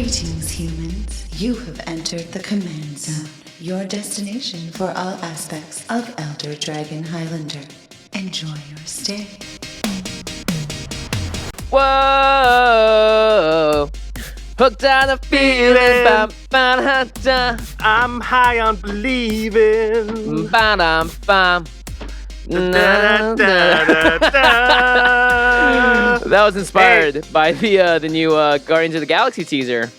Greetings, humans. You have entered the Command Zone, your destination for all aspects of Elder Dragon Highlander. Enjoy your stay. Whoa! Hooked on a feeling. I'm high on believing. That was inspired by the new Guardians of the Galaxy teaser.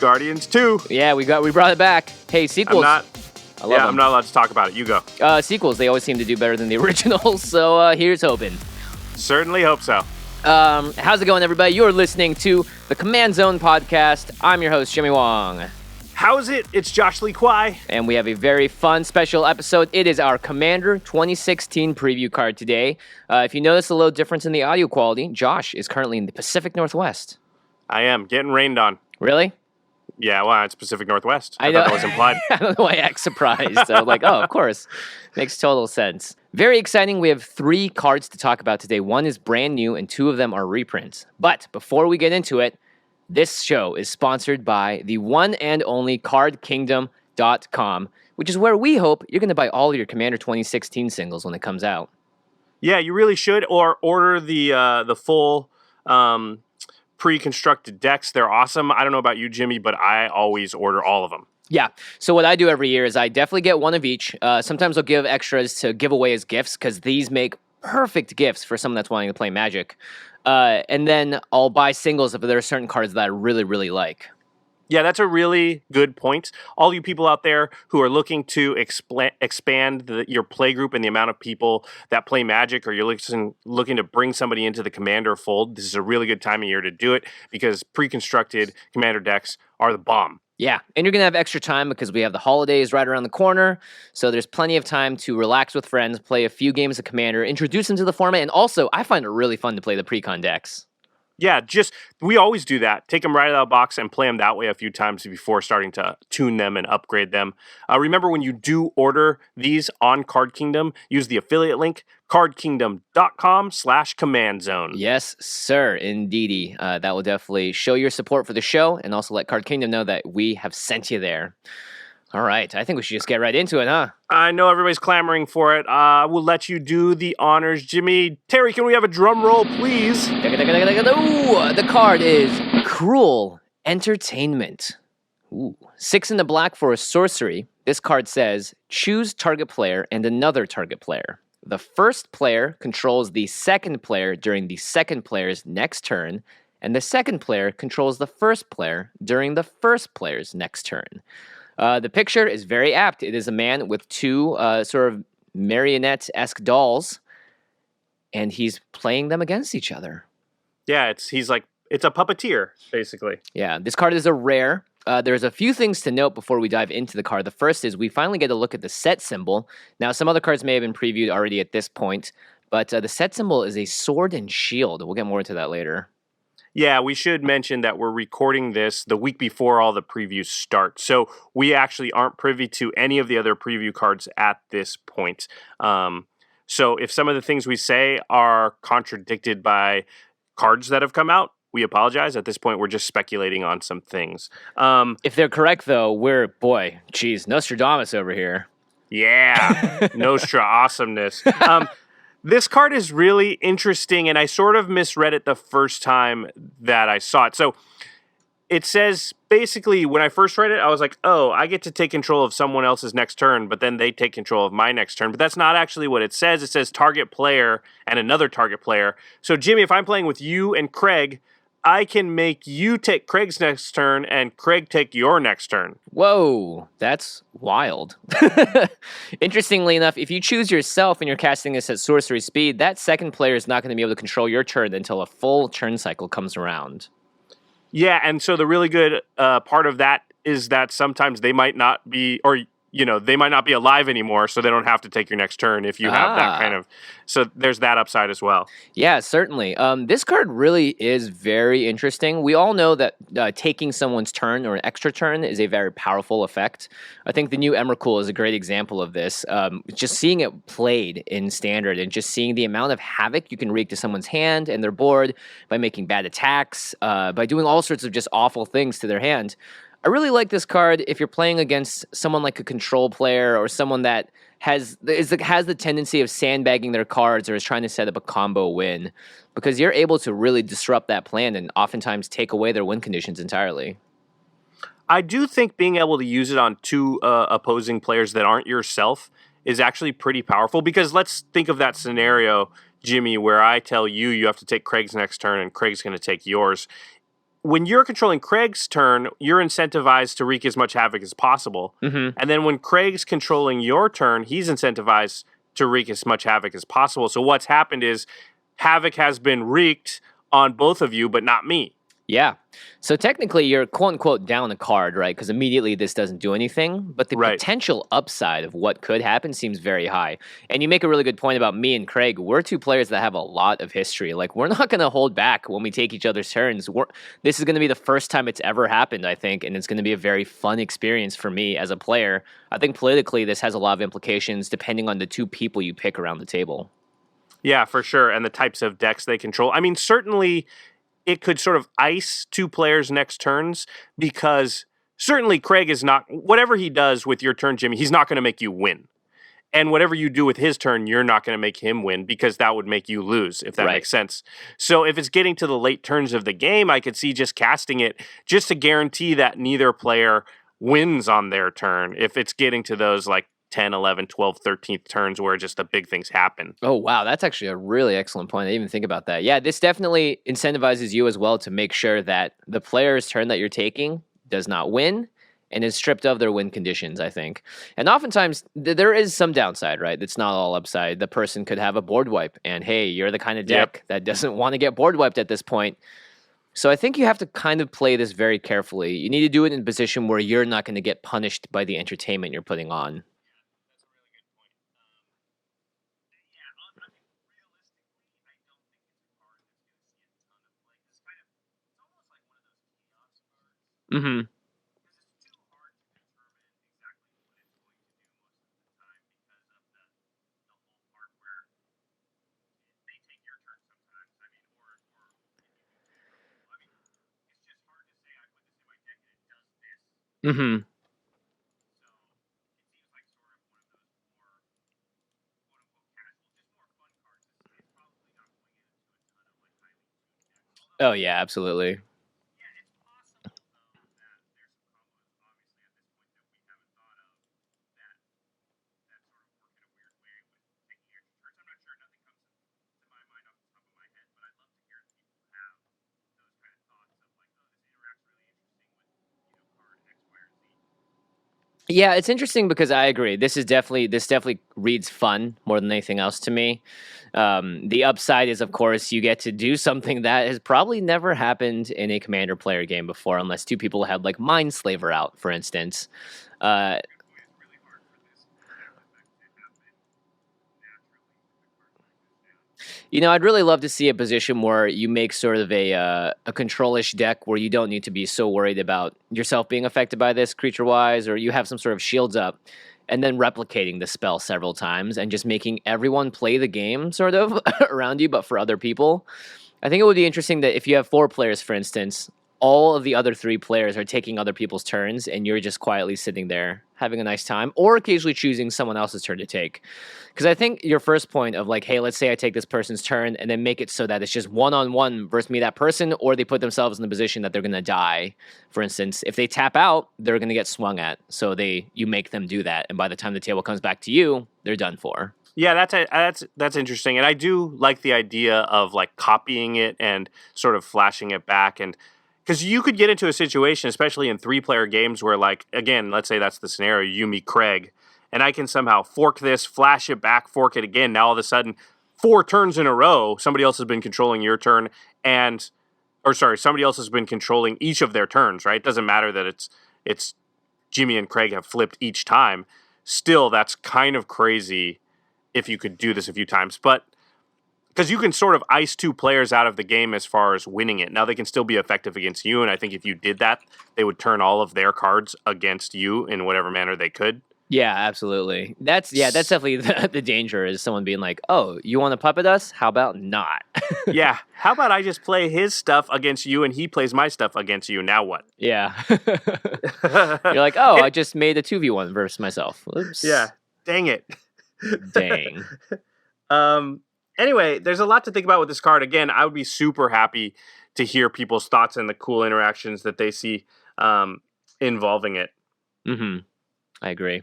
Guardians 2. Yeah, we brought it back. Hey, sequels. I'm not allowed to talk about it. You go. Sequels, they always seem to do better than the originals, so here's hoping. Certainly hope so. How's it going, everybody? You're listening to the Command Zone podcast. I'm your host, Jimmy Wong. How's it? It's Josh Lee Kwai. And we have a very fun special episode. It is our Commander 2016 preview card today. If you notice a little difference in the audio quality, Josh is currently in the Pacific Northwest. I am. Getting rained on. Really? Yeah, well, it's Pacific Northwest. I thought that was implied. I don't know why I act surprised. So like, oh, of course. Makes total sense. Very exciting. We have 3 cards to talk about today. 1 is brand new, and 2 of them are reprints. But before we get into it, this show is sponsored by the one and only CardKingdom.com, which is where we hope you're going to buy all of your Commander 2016 singles when it comes out. Yeah, you really should, or order the full pre-constructed decks. They're awesome. I don't know about you, Jimmy, but I always order all of them. Yeah. So what I do every year is I definitely get one of each. Sometimes I'll give extras to give away as gifts because these make perfect gifts for someone that's wanting to play Magic. And then I'll buy singles if there are certain cards that I really, really like. Yeah, that's a really good point. All you people out there who are looking to expand your play group and the amount of people that play Magic, or you're looking to bring somebody into the Commander fold, this is a really good time of year to do it because pre-constructed Commander decks are the bomb. Yeah, and you're going to have extra time because we have the holidays right around the corner, so there's plenty of time to relax with friends, play a few games of Commander, introduce them to the format, and also, I find it really fun to play the pre-con decks. Yeah, we always do that. Take them right out of the box and play them that way a few times before starting to tune them and upgrade them. Remember, when you do order these on Card Kingdom, use the affiliate link, cardkingdom.com/commandzone. Yes, sir, indeedy. That will definitely show your support for the show and also let Card Kingdom know that we have sent you there. All right, I think we should just get right into it, huh? I know everybody's clamoring for it. We'll let you do the honors. Jimmy, Terry, can we have a drum roll, please? The card is Cruel Entertainment. Ooh. 6 in the black for a sorcery. This card says, choose target player and another target player. The first player controls the second player during the second player's next turn, and the second player controls the first player during the first player's next turn. The picture is very apt. It is a man with 2 sort of marionette-esque dolls, and he's playing them against each other. Yeah, it's a puppeteer, basically. Yeah, this card is a rare. There's a few things to note before we dive into the card. The first is we finally get a look at the set symbol. Now, some other cards may have been previewed already at this point, but the set symbol is a sword and shield. We'll get more into that later. Yeah, we should mention that we're recording this the week before all the previews start. So we actually aren't privy to any of the other preview cards at this point. So if some of the things we say are contradicted by cards that have come out, we apologize. At this point, we're just speculating on some things. If they're correct, though, Nostradamus over here. Yeah, Nostra awesomeness. This card is really interesting, and I sort of misread it the first time that I saw it. So it says, basically, when I first read it, I was like, oh, I get to take control of someone else's next turn, but then they take control of my next turn. But that's not actually what it says. It says target player and another target player. So, Jimmy, if I'm playing with you and Craig, I can make you take Craig's next turn and Craig take your next turn. Whoa, that's wild. Interestingly enough, if you choose yourself and you're casting this at sorcery speed, that second player is not going to be able to control your turn until a full turn cycle comes around. Yeah, and so the really good part of that is that sometimes they might not be, or they might not be alive anymore, so they don't have to take your next turn if you have that kind of. So there's that upside as well. Yeah, certainly. This card really is very interesting. We all know that taking someone's turn or an extra turn is a very powerful effect. I think the new Emrakul is a great example of this. Just seeing it played in Standard and just seeing the amount of havoc you can wreak to someone's hand and their board by making bad attacks, by doing all sorts of just awful things to their hand. I really like this card if you're playing against someone like a control player or someone that has the tendency of sandbagging their cards or is trying to set up a combo win, because you're able to really disrupt that plan and oftentimes take away their win conditions entirely. I do think being able to use it on two opposing players that aren't yourself is actually pretty powerful, because let's think of that scenario, Jimmy, where I tell you have to take Craig's next turn and Craig's going to take yours. When you're controlling Craig's turn, you're incentivized to wreak as much havoc as possible. Mm-hmm. And then when Craig's controlling your turn, he's incentivized to wreak as much havoc as possible. So what's happened is havoc has been wreaked on both of you, but not me. Yeah. So technically you're quote-unquote down a card, right? Because immediately this doesn't do anything. But the potential upside of what could happen seems very high. And you make a really good point about me and Craig. We're two players that have a lot of history. Like, we're not going to hold back when we take each other's turns. This is going to be the first time it's ever happened, I think. And it's going to be a very fun experience for me as a player. I think politically this has a lot of implications depending on the two people you pick around the table. Yeah, for sure. And the types of decks they control. I mean, certainly it could sort of ice two players' next turns, because certainly Craig is not, whatever he does with your turn, Jimmy, he's not going to make you win. And whatever you do with his turn, you're not going to make him win, because that would make you lose, if that makes sense. So if it's getting to the late turns of the game, I could see just casting it just to guarantee that neither player wins on their turn. If it's getting to those like 10, 11, 12, 13th turns where just the big things happen. Oh, wow. That's actually a really excellent point. I didn't even think about that. Yeah, this definitely incentivizes you as well to make sure that the player's turn that you're taking does not win and is stripped of their win conditions, I think. And oftentimes, there is some downside, right? It's not all upside. The person could have a board wipe, and hey, you're the kind of deck that doesn't want to get board wiped at this point. So I think you have to kind of play this very carefully. You need to do it in a position where you're not going to get punished by the entertainment you're putting on. Mm-hmm. Mm-hmm. Oh, yeah, absolutely. Yeah, it's interesting because I agree. This definitely reads fun more than anything else to me. The upside is, of course, you get to do something that has probably never happened in a Commander player game before, unless two people had like Mindslaver out, for instance. I'd really love to see a position where you make sort of a control-ish deck where you don't need to be so worried about yourself being affected by this creature-wise, or you have some sort of shields up, and then replicating the spell several times and just making everyone play the game sort of around you, but for other people. I think it would be interesting that if you have 4 players, for instance, all of the other 3 players are taking other people's turns, and you're just quietly sitting there having a nice time, or occasionally choosing someone else's turn to take. Because I think your first point of like, hey, let's say I take this person's turn, and then make it so that it's just one-on-one versus me, that person, or they put themselves in the position that they're going to die. For instance, if they tap out, they're going to get swung at. So you make them do that, and by the time the table comes back to you, they're done for. Yeah, that's interesting, and I do like the idea of like copying it and sort of flashing it back, and because you could get into a situation, especially in 3-player games, where like, again, let's say that's the scenario, you meet Craig, and I can somehow fork this, flash it back, fork it again. Now all of a sudden, 4 turns in a row, somebody else has been controlling your turn, somebody else has been controlling each of their turns. Right? It doesn't matter that it's Jimmy and Craig have flipped each time. still, that's kind of crazy if you could do this a few times. But because you can sort of ice 2 players out of the game as far as winning it. Now, they can still be effective against you, and I think if you did that, they would turn all of their cards against you in whatever manner they could. Yeah, absolutely. That's definitely the danger, is someone being like, "Oh, you want to puppet us? How about not?" Yeah. How about I just play his stuff against you and he plays my stuff against you? Now what? Yeah. You're like, "Oh, I just made a 2v1 versus myself." Oops. Yeah. Dang it. Dang. Anyway, there's a lot to think about with this card. Again, I would be super happy to hear people's thoughts and the cool interactions that they see involving it. Mm-hmm. I agree.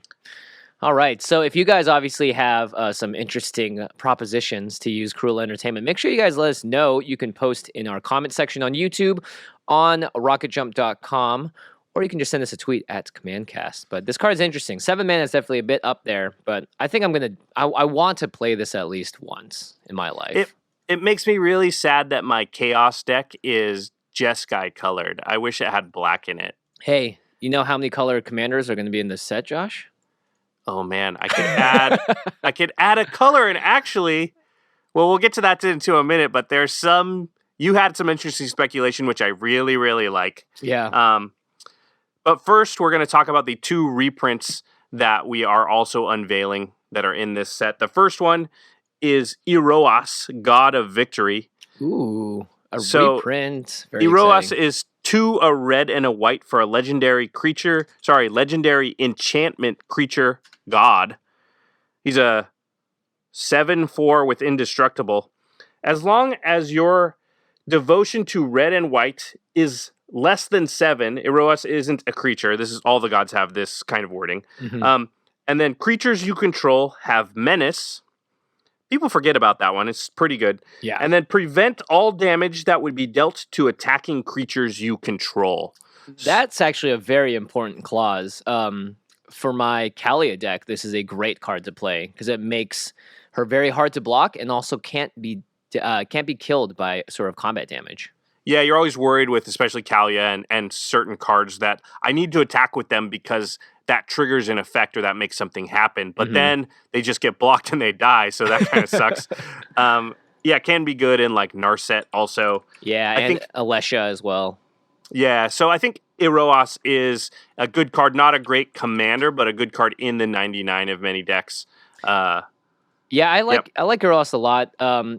All right. So if you guys obviously have some interesting propositions to use Cruel Entertainment, make sure you guys let us know. You can post in our comment section on YouTube, on rocketjump.com, or you can just send us a tweet at CommandCast. But this card is interesting. 7 mana is definitely a bit up there, but I think I want to play this at least once in my life. It makes me really sad that my Chaos deck is Jeskai colored. I wish it had black in it. Hey, you know how many color commanders are going to be in this set, Josh? Oh man, I could add a color, and actually, well, we'll get to that into a minute, but you had some interesting speculation, which I really, really like. Yeah. But first, we're going to talk about the 2 reprints that we are also unveiling that are in this set. The first one is Iroas, God of Victory. Ooh, reprint. Very Iroas exciting. is 2, a red and a white for a legendary enchantment creature god. He's a 7/4 with indestructible. As long as your devotion to red and white is less than 7, Iroas isn't a creature. This is all the gods have this kind of wording. Mm-hmm. And then creatures you control have menace. People forget about that one. It's pretty good. Yeah. And then prevent all damage that would be dealt to attacking creatures you control. That's actually a very important clause. For my Kalia deck, this is a great card to play because it makes her very hard to block and also can't be killed by sort of combat damage. Yeah, you're always worried with especially Kalia and certain cards that I need to attack with them because that triggers an effect or that makes something happen. But then they just get blocked and they die, so that kind of sucks. Yeah, it can be good in like Narset also. Yeah, I think Alessia as well. Yeah, so I think Iroas is a good card, not a great commander, but a good card in the 99 of many decks. Yeah, I like Eurus a lot.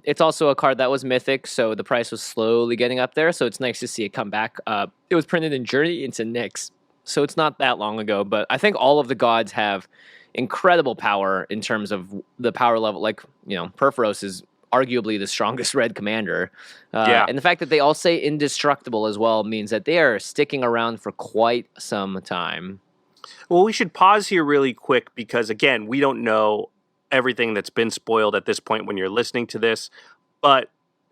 It's also a card that was mythic, so the price was slowly getting up there. So it's nice to see it come back. It was printed in Journey into Nyx, so it's not that long ago. But I think all of the gods have incredible power in terms of the power level. Like, Perforos is arguably the strongest red commander. And the fact that they all say indestructible as well means that they are sticking around for quite some time. Well, we should pause here really quick because, again, we don't know everything that's been spoiled at this point when you're listening to this. But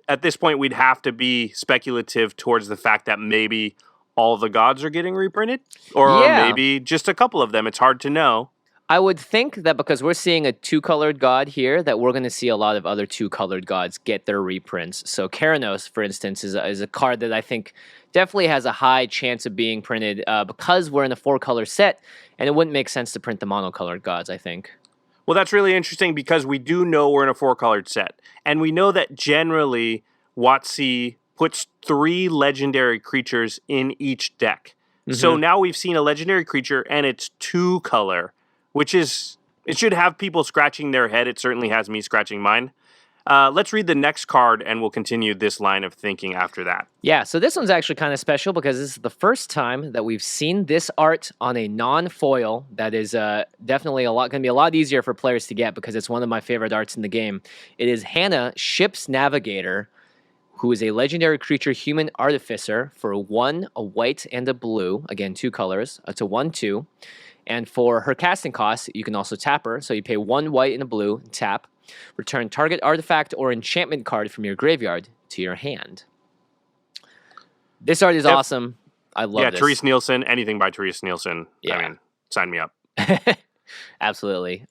at this point, we'd have to be speculative towards the fact that maybe all the gods are getting reprinted or maybe just a couple of them. It's hard to know. I would think that because we're seeing a 2-colored god here, that we're going to see a lot of other 2-colored gods get their reprints. So Keranos, for instance, is a card that I think definitely has a high chance of being printed because we're in a 4-color set, and it wouldn't make sense to print the monocolored gods, I think. Well, that's really interesting because we do know we're in a 4-colored set. And we know that generally WotC puts 3 legendary creatures in each deck. Mm-hmm. So now we've seen a legendary creature and it's 2-color, which is, it should have people scratching their head. It certainly has me scratching mine. Let's read the next card and we'll continue this line of thinking after that. Yeah, so this one's actually kind of special because this is the first time that we've seen this art on a non-foil that is definitely going to be a lot easier for players to get because it's one of my favorite arts in the game. It is Hana, Ship's Navigator, who is a legendary creature human artificer for 1, a white, and a blue. Again, 2 colors. It's a 1/2. And for her casting cost, you can also tap her. So you pay 1 white and a blue, and tap. Return target artifact or enchantment card from your graveyard to your hand. This art is awesome. I love this. Yeah, Therese Nielsen, anything by Therese Nielsen. Yeah. I mean, sign me up. Absolutely.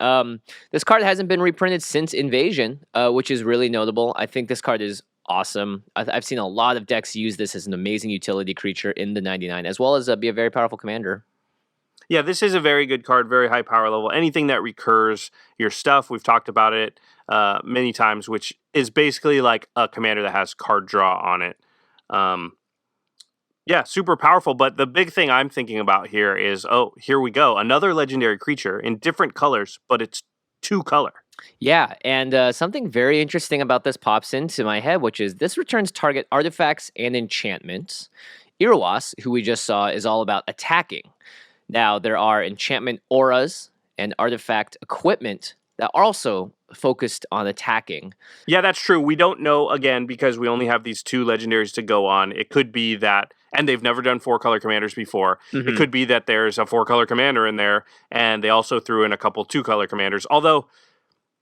This card hasn't been reprinted since Invasion, which is really notable. I think this card is awesome. I've seen a lot of decks use this as an amazing utility creature in the 99, as well as be a very powerful commander. Yeah, this is a very good card, very high power level. Anything that recurs your stuff, we've talked about it many times, which is basically like a commander that has card draw on it. Yeah, super powerful. But the big thing I'm thinking about here is, here we go. Another legendary creature in different colors, but it's 2-color. Yeah, and something very interesting about this pops into my head, which is this returns target artifacts and enchantments. Iroas, who we just saw, is all about attacking. Now, there are enchantment auras and artifact equipment that are also focused on attacking. Yeah, that's true. We don't know, again, because we only have these 2 legendaries to go on. It could be that, and they've never done 4-color commanders before. It could be that there's a 4-color commander in there, and they also threw in a couple 2-color commanders. Although,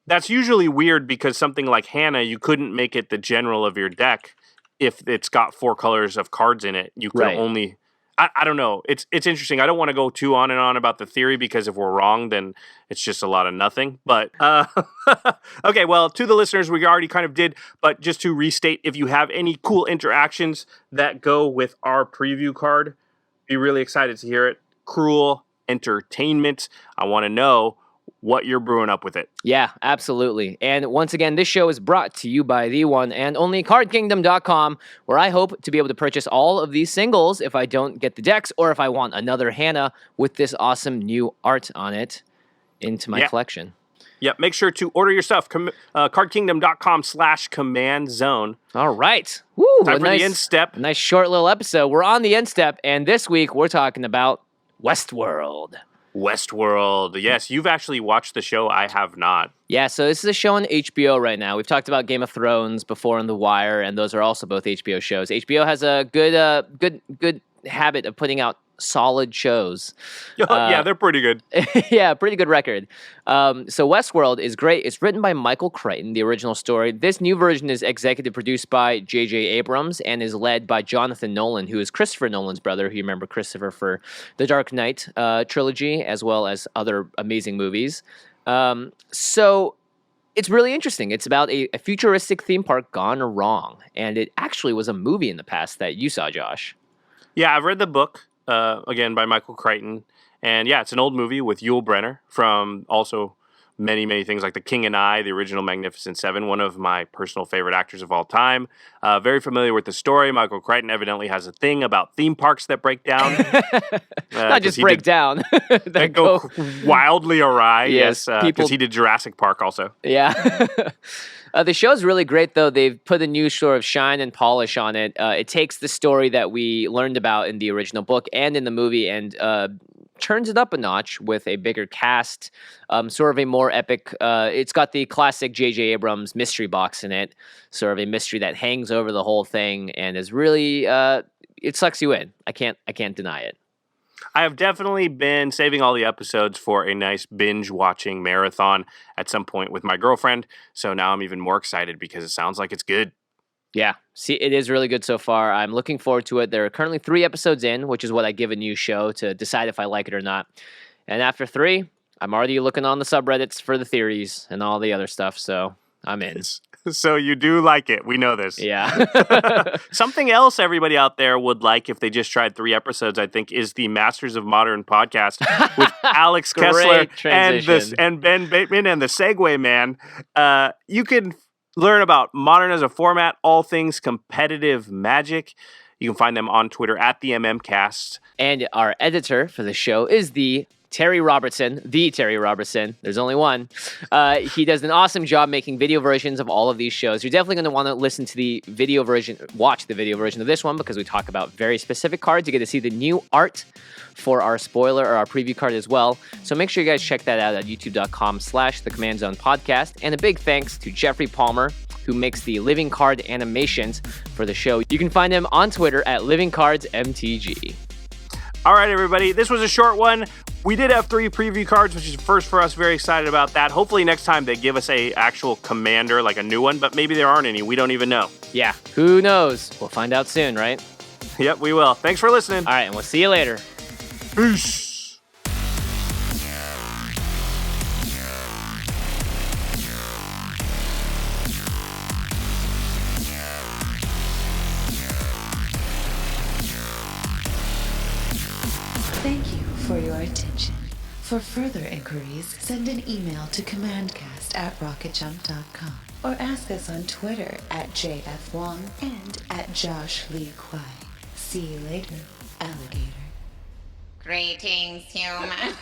that's usually weird because something like Hana, you couldn't make it the general of your deck if it's got 4 colors of cards in it. You could only... I don't know. It's interesting. I don't want to go too on and on about the theory because if we're wrong, then it's just a lot of nothing. But, okay, well, to the listeners, we already kind of did. But just to restate, if you have any cool interactions that go with our preview card, be really excited to hear it. Cruel Entertainment. I want to know what you're brewing up with it. Yeah, absolutely. And once again, this show is brought to you by the one and only CardKingdom.com, where I hope to be able to purchase all of these singles if I don't get the decks or if I want another Hana with this awesome new art on it into my collection. Yep, make sure to order your stuff. CardKingdom.com/command zone. All right. Woo, time for the end step. Nice short little episode. We're on the end step, and this week we're talking about Westworld. Westworld. Yes, you've actually watched the show. I have not. Yeah, so this is a show on HBO right now. We've talked about Game of Thrones before and The Wire, and those are also both HBO shows. HBO has a good habit of putting out solid shows. Yeah, they're pretty good. Yeah, pretty good record. So Westworld is great. It's written by Michael Crichton, the original story. This new version is executive produced by J.J. Abrams and is led by Jonathan Nolan, who is Christopher Nolan's brother, who you remember Christopher for the Dark Knight trilogy, as well as other amazing movies. So it's really interesting. It's about a futuristic theme park gone wrong, and it actually was a movie in the past that you saw, Josh. Yeah, I've read the book. Again, by Michael Crichton. And yeah, it's an old movie with Yul Brynner from also many, many things like The King and I, the original Magnificent Seven, one of my personal favorite actors of all time. Very familiar with the story. Michael Crichton evidently has a thing about theme parks that break down. Not just break down. That go wildly awry. Yes, because he did Jurassic Park also. Yeah. The show's really great, though. They've put a new sort of shine and polish on it. It takes the story that we learned about in the original book and in the movie and turns it up a notch with a bigger cast, sort of a more epic. It's got the classic J.J. Abrams mystery box in it, sort of a mystery that hangs over the whole thing and is really it sucks you in. I can't deny it. I have definitely been saving all the episodes for a nice binge-watching marathon at some point with my girlfriend, so now I'm even more excited because it sounds like it's good. Yeah, see, it is really good so far. I'm looking forward to it. There are currently 3 episodes in, which is what I give a new show to decide if I like it or not. And after 3, I'm already looking on the subreddits for the theories and all the other stuff, so I'm in. So you do like it. We know this. Yeah. Something else everybody out there would like if they just tried 3 episodes, I think, is the Masters of Modern podcast with Alex Kessler and Ben Bateman and the Segway Man. You can learn about Modern as a format, all things competitive Magic. You can find them on Twitter at the MMCast. And our editor for the show is the Terry Robertson. There's only one. He does an awesome job making video versions of all of these shows. You're definitely going to want to listen to the video version, watch the video version of this one because we talk about very specific cards. You get to see the new art for our spoiler or our preview card as well. So make sure you guys check that out at youtube.com/the Command Zone podcast. And a big thanks to Geoffrey Palmer, who makes the living card animations for the show. You can find him on Twitter at livingcardsmtg. All right, everybody. This was a short one. We did have 3 preview cards, which is a first for us. Very excited about that. Hopefully next time they give us a actual commander, like a new one, but maybe there aren't any. We don't even know. Yeah, who knows? We'll find out soon, right? Yep, we will. Thanks for listening. All right, and we'll see you later. Peace. Thank you for your attention. For further inquiries, send an email to commandcast@rocketjump.com or ask us on Twitter @JFWong and @JoshLeeQuai. See you later, alligator. Greetings, humans.